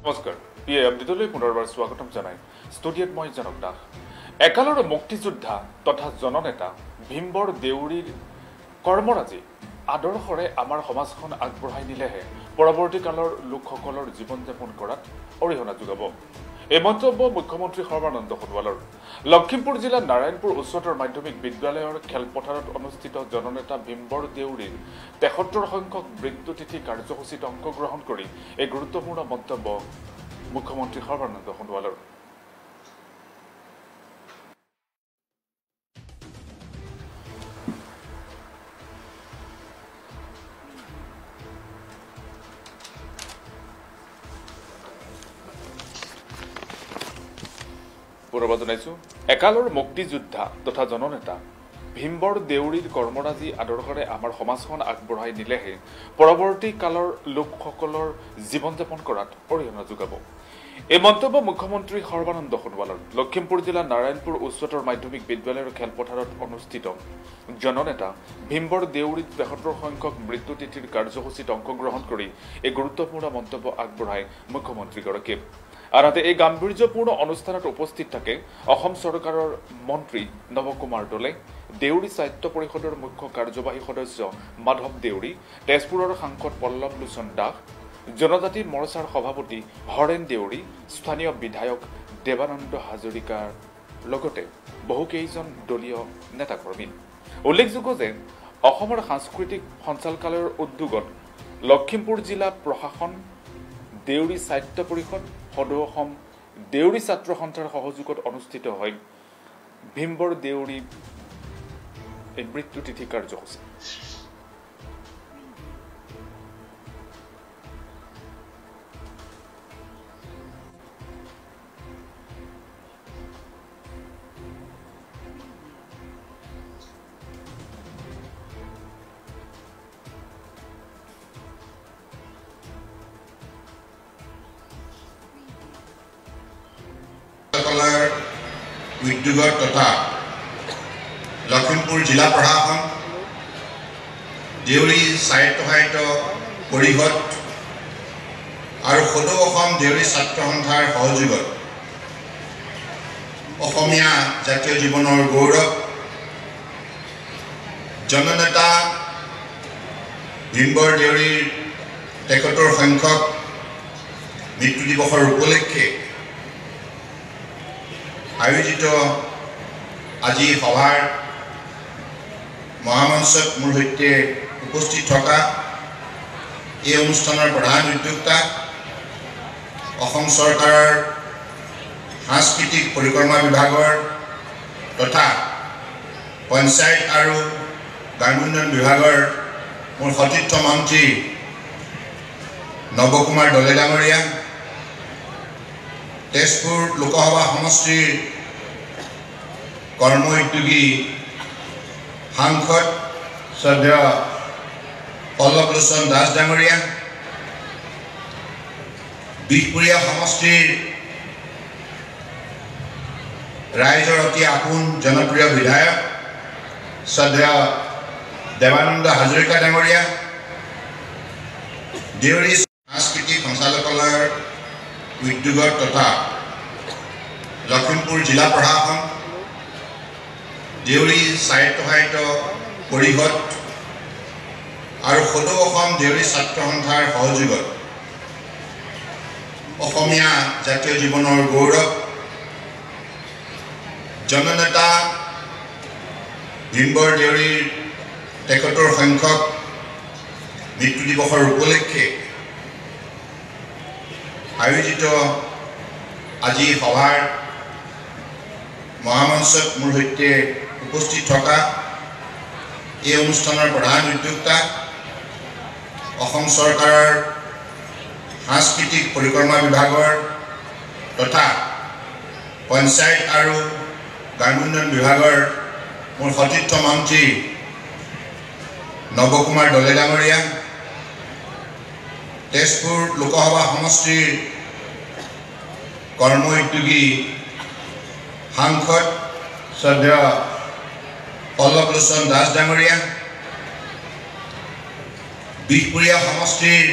নমস্কাৰ পিএ আপডেটলৈ পুনৰবাৰ স্বাগতম জনাই ষ্টুডিঅ'ত মই জনক দাস একালৰ মুক্তিযোদ্ধা তথা জননেতা ভীমবৰ দেউৰীৰ কৰ্মৰাজি আদৰ্শৰে আমাৰ সমাজখন আগবঢ়াই নিলেহে পৰৱৰ্তী কালৰ লোকসকলৰ জীৱন যাপন কৰাত অৰিহণা যোগাব এই মন্তব্য মুখ্যমন্ত্ৰী সৰ্বানন্দ সোণোৱালৰ লখিমপুৰ জিলাৰ নাৰায়ণপুৰ উচ্চতৰ মাধ্যমিক বিদ্যালয়ৰ খেলপথাৰত অনুষ্ঠিত জননেতা ভীমবৰ দেউৰীৰ ৭৩ সংখ্যক মৃত্যুতিথি কাৰ্যসূচীত অংশগ্ৰহণ কৰি এই গুৰুত্বপূৰ্ণ মন্তব্য মুখ্যমন্ত্ৰী সৰ্বানন্দ সোণোৱালৰ পুনৰবাৰ জনাইছো একালৰ মুক্তিযোদ্ধা তথা জননেতা ভীমবৰ দেউৰীৰ কৰ্মৰাজি আদৰ্শৰে আমাৰ সমাজখন আগবঢ়াই নিলেহে পৰৱৰ্তী কালৰ লোকসকলৰ জীৱন যাপন কৰাত অৰিহণা যোগাব এই মন্তব্য মুখ্যমন্ত্ৰী সৰ্বানন্দ সোণোৱালৰ লখিমপুৰ জিলাৰ নাৰায়ণপুৰ উচ্চতৰ মাধ্যমিক বিদ্যালয়ৰ খেলপথাৰত অনুষ্ঠিত জননেতা ভীমবৰ দেউৰীৰ ৭৩ সংখ্যক মৃত্যুতিথিৰ কাৰ্যসূচীত অংশগ্ৰহণ কৰি এই গুৰুত্বপূৰ্ণ মন্তব্য আগবঢ়ায় মুখ্যমন্ত্ৰীগৰাকীয়ে আনহাতে এই গাম্ভীৰ্যপূৰ্ণ অনুষ্ঠানত উপস্থিত থাকে অসম চৰকাৰৰ মন্ত্ৰী নৱকুমাৰ দলে দেউৰী সাহিত্য পৰিষদৰ মুখ্য কাৰ্যবাহী সদস্য মাধৱ দেউৰী তেজপুৰৰ সাংসদ পল্লৱ লোচন দাস জনজাতি মৰ্চাৰ সভাপতি হৰেণ দেউৰী স্থানীয় বিধায়ক দেৱানন্দ হাজৰিকাৰ লগতে বহুকেইজন দলীয় নেতাকৰ্মী উল্লেখযোগ্য যে অসমৰ সাংস্কৃতিক সঞ্চালকালয়ৰ উদ্যোগত লখিমপুৰ জিলা প্ৰশাসন দেউৰী সাহিত্য পৰিষদ সদৌ অসম দেউৰী ছাত্ৰ সন্থাৰ সহযোগত অনুষ্ঠিত হয় ভীমবৰ দেউৰী এই মৃত্যুতিথি কাৰ্যসূচী উদ্যোগত তথা লখিমপুৰ জিলা প্ৰশাসন দেউৰী সাহিত্য পৰিষদ আৰু সদৌ অসম দেউৰী ছাত্ৰ সন্থাৰ সহযোগত অসমীয়া জাতীয় জীৱনৰ গৌৰৱ জননেতা ভীমবৰ দেউৰীৰ ৭৩ সংখ্যক মৃত্যু দিৱসৰ উপলক্ষে আয়োজিত আজি সভাৰ মহামঞ্চত মোৰ সৈতে উপস্থিত থকা এই অনুষ্ঠানৰ প্ৰধান উদ্যোক্তা অসম চৰকাৰৰ সাংস্কৃতিক পৰিক্ৰমা বিভাগৰ তথা পঞ্চায়ত আৰু গ্ৰাম্য উন্নয়ন বিভাগৰ মোৰ সতীৰ্থ মন্ত্ৰী নৱকুমাৰ দলে ডাঙৰীয়া তেজপুৰ লোকসভা সমষ্টিৰ কৰ্ম উদ্যোগী সাংসদ শ্ৰদ্ধেয় পল্লৱ লোচন দাস ডাঙৰীয়া বিহপুৰীয়া সমষ্টিৰ ৰাইজৰ অতি আপোন জনপ্ৰিয় বিধায়ক শ্ৰদ্ধেয় দেৱানন্দ হাজৰিকা ডাঙৰীয়া দেউৰী সাংস্কৃতিক সঞ্চালকালয়ৰ উদ্যোগত তথা লখিমপুৰ জিলা প্ৰশাসন দেউৰী সাহিত্য পৰিষদ আৰু সদৌ অসম দেউৰী ছাত্ৰ সন্থাৰ সহযোগত অসমীয়া জাতীয় জীৱনৰ গৌৰৱ জননেতা ভীমবৰ দেউৰীৰ ৭৩ সংখ্যক মৃত্যু দিৱসৰ উপলক্ষে আয়োজিত আজি সভাৰ মহামঞ্চত মোৰ সৈতে উপস্থিত থকা এই অনুষ্ঠানৰ প্ৰধান উদ্যোক্তা অসম চৰকাৰৰ সাংস্কৃতিক পৰিক্ৰমা বিভাগৰ তথা পঞ্চায়ত আৰু গ্ৰাম্য উন্নয়ন বিভাগৰ মোৰ সতীৰ্থ মন্ত্ৰী নৱকুমাৰ দলে ডাঙৰীয়া তেজপুৰ লোকসভা সমষ্টিৰ কৰ্ম উদ্যোগী সাংসদ শ্ৰদ্ধেয় পল্লৱ লোচন দাস ডাঙৰীয়া বিহপুৰীয়া সমষ্টিৰ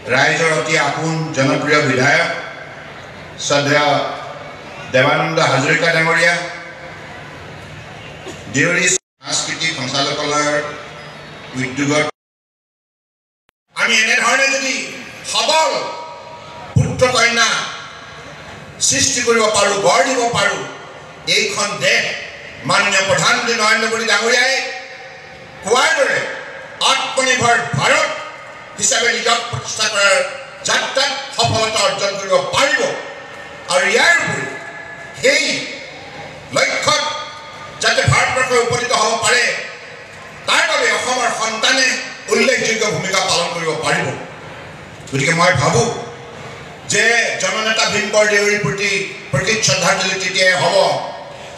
ৰাইজৰ অতি আপোন জনপ্ৰিয় বিধায়ক শ্ৰদ্ধেয় দেৱানন্দ হাজৰিকা ডাঙৰীয়া, দেউৰী সাংস্কৃতিক সঞ্চালকালয়ৰ উদ্যোগত আমি এনেধৰণে যদি সবল পুত্ৰ কন্যা সৃষ্টি কৰিব পাৰোঁ, গঢ় দিব পাৰোঁ, এইখন দেশ মাননীয় প্ৰধানমন্ত্ৰী নৰেন্দ্ৰ মোদী ডাঙৰীয়াই কোৱাৰ দৰে আত্মনিৰ্ভৰ ভাৰত হিচাপে নিজক প্ৰতিষ্ঠা কৰাৰ যাত্ৰাত সফলতা অৰ্জন কৰিব পাৰিব। আৰু ইয়াৰ উপৰি সেই লক্ষ্যত যাতে ভাৰতবৰ্ষ উপনীত হ'ব পাৰে, তাৰ বাবে অসমৰ সন্তানে উল্লেখযোগ্য ভূমিকা পালন কৰিব পাৰিব। গতিকে মই ভাবোঁ যে জননেতা ভীমবৰ দেউৰীৰ প্ৰতি প্ৰকৃত শ্ৰদ্ধাঞ্জলি তেতিয়াই হ'ব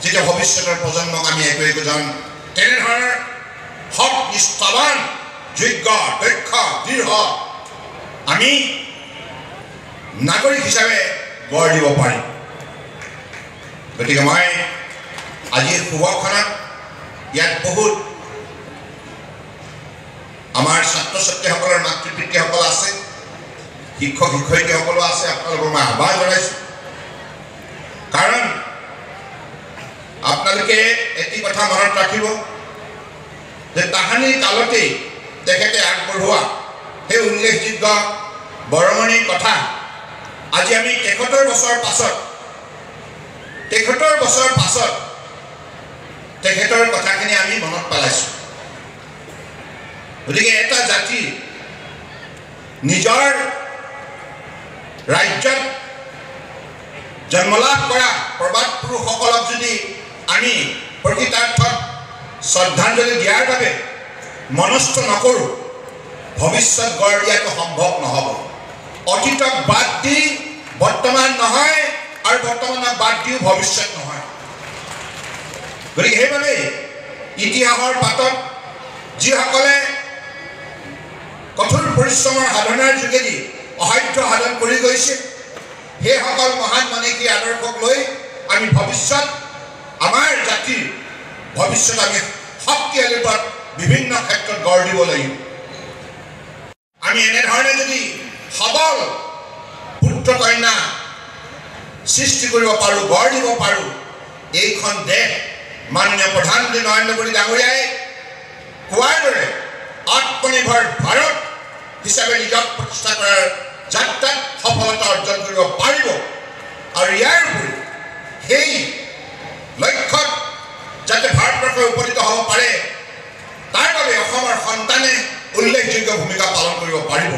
যেতিয়া ভৱিষ্যতৰ প্ৰজন্মক আমি একোজন তেনেধৰণৰ সৎ নিষ্ঠাৱান যোগ্য দক্ষ দৃঢ় আমি নাগৰিক হিচাপে গঢ় দিব পাৰিম। গতিকে মই আজিৰ শুভক্ষণত ইয়াত বহুত আমাৰ ছাত্ৰ ছাত্ৰীসকলৰ মাতৃ পিতৃসকল আছে, শিক্ষক শিক্ষয়িত্ৰীসকলো আছে। আপোনালোকৰ মই আহ্বান জনাইছোঁ, কাৰণ আপোনালোকে এটি কথা মনত ৰাখিব যে তাহানিৰ কালতেই তেখেতে আগবঢ়োৱা সেই উল্লেখযোগ্য বৰঙণিৰ কথা আজি আমি ৭৩ বছৰ পাছত তেখেতৰ কথাখিনি আমি মনত পেলাইছোঁ। গতিকে এটা জাতি নিজৰ ৰাজ্যত জন্মলাভ কৰা প্ৰবাদ পুৰুষসকলক যদি আমি প্ৰকৃতাৰ্থত শ্ৰদ্ধাঞ্জলি দিয়াৰ বাবে মনস্থ নকৰোঁ, ভৱিষ্যত গঢ় দিয়াটো সম্ভৱ নহ'ব। অতীতক বাদ দি বৰ্তমান নহয়, আৰু বৰ্তমানক বাদ দিও ভৱিষ্যত নহয়। গতিকে সেইবাবে ইতিহাসৰ পাতত যিসকলে কঠোৰ পৰিশ্ৰমৰ সাধনাৰ যোগেদি অসাধ্য সাধন কৰি গৈছে, সেইসকল মহান মানসিক আদৰ্শক লৈ আমি ভৱিষ্যত আমাৰ জাতিৰ ভৱিষ্যত আমি শক্তিশালী পথ বিভিন্ন ক্ষেত্ৰত গঢ় দিব লাগিব। আমি এনেধৰণে যদি সবল পুত্ৰ কন্যা সৃষ্টি কৰিব পাৰোঁ, গঢ় দিব পাৰোঁ, এইখন দেশ মাননীয় প্ৰধানমন্ত্ৰী নৰেন্দ্ৰ মোদী ডাঙৰীয়াই কোৱাৰ দৰে আত্মনিৰ্ভৰ ভাৰত হিচাপে নিজক প্ৰতিষ্ঠা কৰাৰ যাত্ৰাত সফলতা অৰ্জন কৰিব পাৰিব। আৰু ইয়াৰ উপৰি সেই লক্ষ্যত যাতে ভাৰতবৰ্ষ উপনীত হ'ব পাৰে, তাৰ বাবে অসমৰ সন্তানে উল্লেখযোগ্য ভূমিকা পালন কৰিব পাৰিব।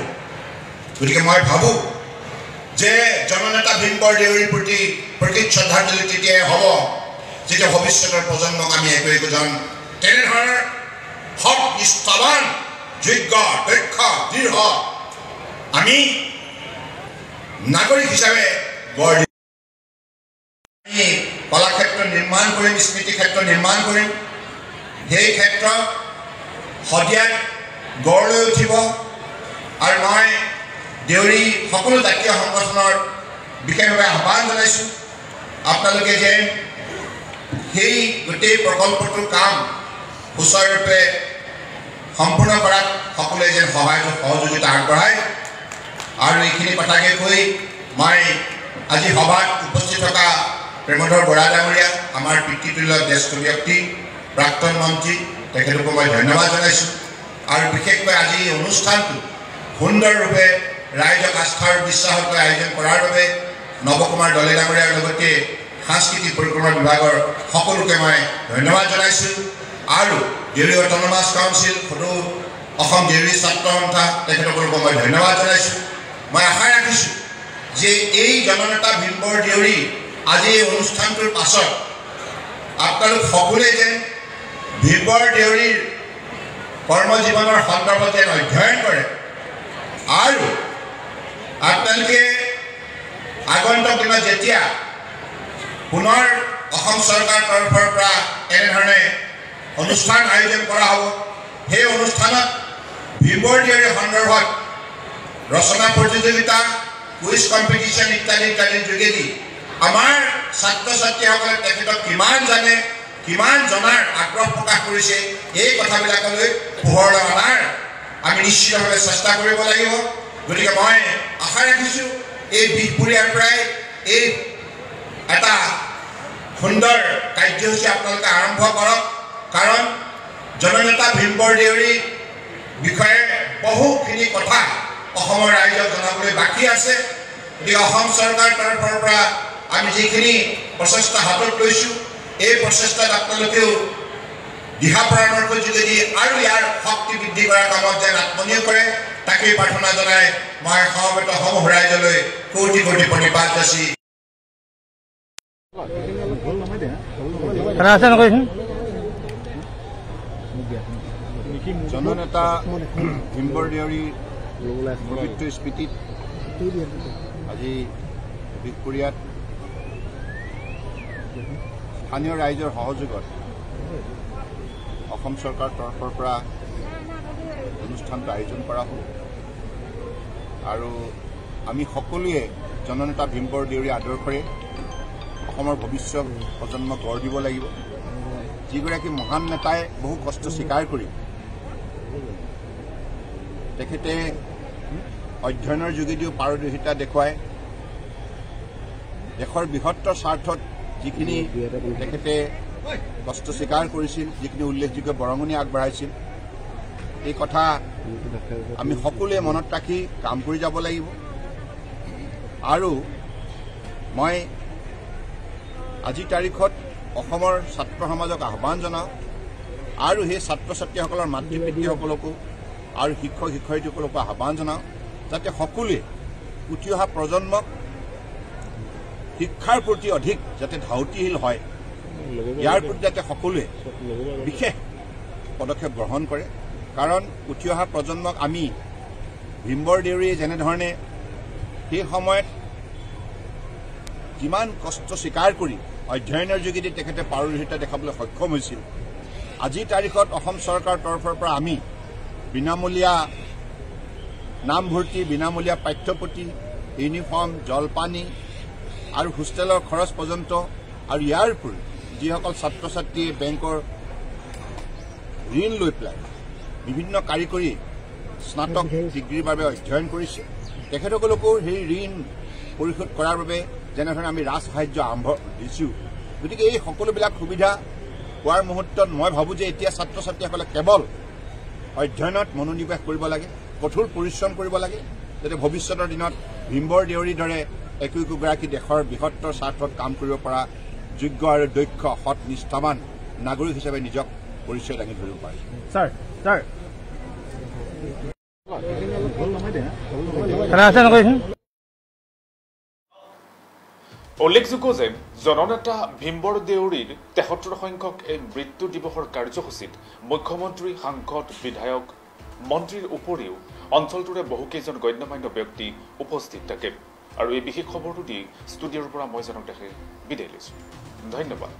গতিকে মই ভাবোঁ যে জননেতা ভীমবৰ দেউৰীৰ প্ৰতি প্ৰকৃত শ্ৰদ্ধাঞ্জলি তেতিয়াই হ'ব যেতিয়া ভৱিষ্যতৰ প্ৰজন্মক আমি একোজন তেনেধৰণৰ সৎ নিষ্ঠাৱান যোগ্য দক্ষ দৃঢ় আমি নাগৰিক হিচাপে গঢ় দিম। আমি কলাক্ষেত্ৰ নিৰ্মাণ কৰিম, স্মৃতি ক্ষেত্ৰ নিৰ্মাণ কৰিম। সেই ক্ষেত্ৰত শদিয়াত গঢ় লৈ উঠিব। আৰু মই দেউৰী সকলো জাতীয় সংগঠনৰ বিশেষভাৱে আহ্বান জনাইছোঁ, আপোনালোকে যে সেই গোটেই প্ৰকল্পটোৰ কাম সুচাৰুৰূপে সম্পূৰ্ণ কৰাত সকলোৱে যেন সহযোগিতা আগবঢ়ায়। আৰু এইখিনি কথাকে কৈ মই আজি সভাত উপস্থিত থকা প্ৰেমধৰ বৰা ডাঙৰীয়া, আমাৰ পিতৃতুল্য জ্যেষ্ঠ ব্যক্তি, প্ৰাক্তন মন্ত্ৰী, তেখেতকো মই ধন্যবাদ জনাইছোঁ। আৰু বিশেষকৈ আজি এই অনুষ্ঠানটো সুন্দৰৰূপে ৰাইজক আস্থাৰ বিশ্বাসত আয়োজন কৰাৰ বাবে নৱকুমাৰ দলে ডাঙৰীয়াৰ লগতে সাংস্কৃতিক পৰিক্ৰমা বিভাগৰ সকলোকে মই ধন্যবাদ জনাইছোঁ। আৰু দেউৰী অট'নমাছ কাউন্সিল, সদৌ অসম দেউৰী ছাত্ৰ সন্থা, তেখেতসকলকো মই ধন্যবাদ জনাইছোঁ। মই আশা ৰাখিছোঁ যে এই জননেতা ভীমবৰ দেউৰী আজি এই অনুষ্ঠানটোৰ পাছত আপোনালোক সকলোৱে যেন ভীমবৰ দেউৰীৰ কৰ্মজীৱনৰ সন্দৰ্ভত যেন অধ্যয়ন কৰে, আৰু আপোনালোকে আগন্তুক দিনত যেতিয়া পুনৰ অসম চৰকাৰৰ তৰফৰ পৰা এনেধৰণে অনুষ্ঠান আয়োজন কৰা হ'ব, সেই অনুষ্ঠানত ভীমবৰ দেউৰীৰ সন্দৰ্ভত ৰচনা প্ৰতিযোগিতা, কুইজ কম্পিটিশ্যন ইত্যাদিৰ যোগেদি আমাৰ ছাত্ৰ ছাত্ৰীসকলে তেখেতক কিমান জানে, কিমান জনাৰ আগ্ৰহ প্ৰকাশ কৰিছে, এই কথাবিলাকলৈ পোহৰলৈ অনাৰ আমি নিশ্চিতভাৱে চেষ্টা কৰিব লাগিব। গতিকে মই আশা ৰাখিছোঁ এই বিহপুৰীয়াৰ পৰাই এই এটা সুন্দৰ কাৰ্যসূচী আপোনালোকে আৰম্ভ কৰক কাৰণ জননেতা ভীমবৰ দেউৰীৰ বিষয়ে বহুখিনি কথা অসমৰ ৰাইজক জনাবলৈ বাকী আছে গতিকে অসম চৰকাৰৰ তৰফৰ পৰা আমি যিখিনি প্ৰচেষ্টা হাতত লৈছোঁ এই প্ৰচেষ্টাত আপোনালোকেও দিহা পৰামৰ্শৰ যোগেদি আৰু ইয়াৰ শক্তি বৃদ্ধি কৰাৰ কামত যেন আত্মনিয়োগ কৰে তাকেই প্ৰাৰ্থনা জনাই মই সমবেত সমূহ ৰাইজলৈ কোটি কোটি প্ৰণিপাত যাচি জননেতা ভীমবৰ দেউৰীৰ পবিত্ৰ স্মৃতিত আজি বিহপুৰীয়াত স্থানীয় ৰাইজৰ সহযোগত অসম চৰকাৰৰ তৰফৰ পৰা অনুষ্ঠানটো আয়োজন কৰা হ'ল আৰু আমি সকলোৱে জননেতা ভীমবৰ দেউৰীৰ আদৰ্শৰে অসমৰ ভৱিষ্যত প্ৰজন্মক গঢ় দিব লাগিব যিগৰাকী মহান নেতাই বহু কষ্ট স্বীকাৰ কৰি তেখেতে অধ্যয়নৰ যোগেদিও পাৰদৰ্শিতা দেখুৱাই দেশৰ বৃহত্তৰ স্বাৰ্থত যিখিনি তেখেতে কষ্ট স্বীকাৰ কৰিছিল যিখিনি উল্লেখযোগ্য বৰঙণি আগবঢ়াইছিল এই কথা আমি সকলোৱে মনত ৰাখি কাম কৰি যাব লাগিব আৰু মই আজিৰ তাৰিখত অসমৰ ছাত্ৰ সমাজক আহ্বান জনাওঁ আৰু সেই ছাত্ৰ ছাত্ৰীসকলৰ মাতৃ পিতৃসকলকো আৰু শিক্ষক শিক্ষয়িত্ৰীসকলকো আহ্বান জনাওঁ যাতে সকলোৱে উঠি অহা প্ৰজন্মক শিক্ষাৰ প্ৰতি অধিক যাতে ধাউতিশীল হয় ইয়াৰ প্ৰতি যাতে সকলোৱে বিশেষ পদক্ষেপ গ্ৰহণ কৰে কাৰণ উঠি অহা প্ৰজন্মক আমি ভীমবৰ দেউৰীয়ে যেনেধৰণে সেই সময়ত যিমান কষ্ট স্বীকাৰ কৰি অধ্যয়নৰ যোগেদি তেখেতে পাৰদৰ্শিতা দেখাবলৈ সক্ষম হৈছিল আজিৰ তাৰিখত অসম চৰকাৰৰ তৰফৰ পৰা আমি বিনামূলীয়া নামভৰ্তি বিনামূলীয়া পাঠ্যপুথি ইউনিফৰ্ম জলপানী আৰু হোষ্টেলৰ খৰচ পৰ্যন্ত আৰু ইয়াৰ উপৰি যিসকল ছাত্ৰ ছাত্ৰীয়ে বেংকৰ ঋণ লৈ পেলাই বিভিন্ন কাৰিকৰী স্নাতক ডিগ্ৰীৰ বাবে অধ্যয়ন কৰিছে তেখেতসকলকো সেই ঋণ পৰিশোধ কৰাৰ বাবে যেনেধৰণে আমি ৰাজ সাহায্য আৰম্ভ দিছোঁ গতিকে এই সকলোবিলাক সুবিধা পোৱাৰ মুহূৰ্তত মই ভাবোঁ যে এতিয়া ছাত্ৰ ছাত্ৰীসকলে কেৱল অধ্যয়নত মনোনিৱেশ কৰিব লাগে কঠোৰ পৰিশ্ৰম কৰিব লাগে যাতে ভৱিষ্যতৰ দিনত ভীমবৰ দেউৰীৰ দৰে একোগৰাকী দেশৰ বৃহত্তৰ স্বাৰ্থত কাম কৰিব পৰা যোগ্য আৰু দক্ষ সৎ নিষ্ঠাৱান নাগৰিক হিচাপে নিজক পৰিচয় দাঙি ধৰিব পাৰে উল্লেখযোগ্য যে জননেতা ভীমবৰ দেউৰীৰ ৭৩ সংখ্যক এই মৃত্যু দিৱসৰ কাৰ্যসূচীত মুখ্যমন্ত্ৰী সাংসদ বিধায়ক মন্ত্ৰীৰ উপৰিও অঞ্চলটোৰে বহুকেইজন গণ্যমান্য ব্যক্তি উপস্থিত থাকে আৰু এই বিশেষ খবৰটো দি ষ্টুডিঅ'ৰ পৰা মই জনক দেখে বিদায় লৈছোঁ ধন্যবাদ।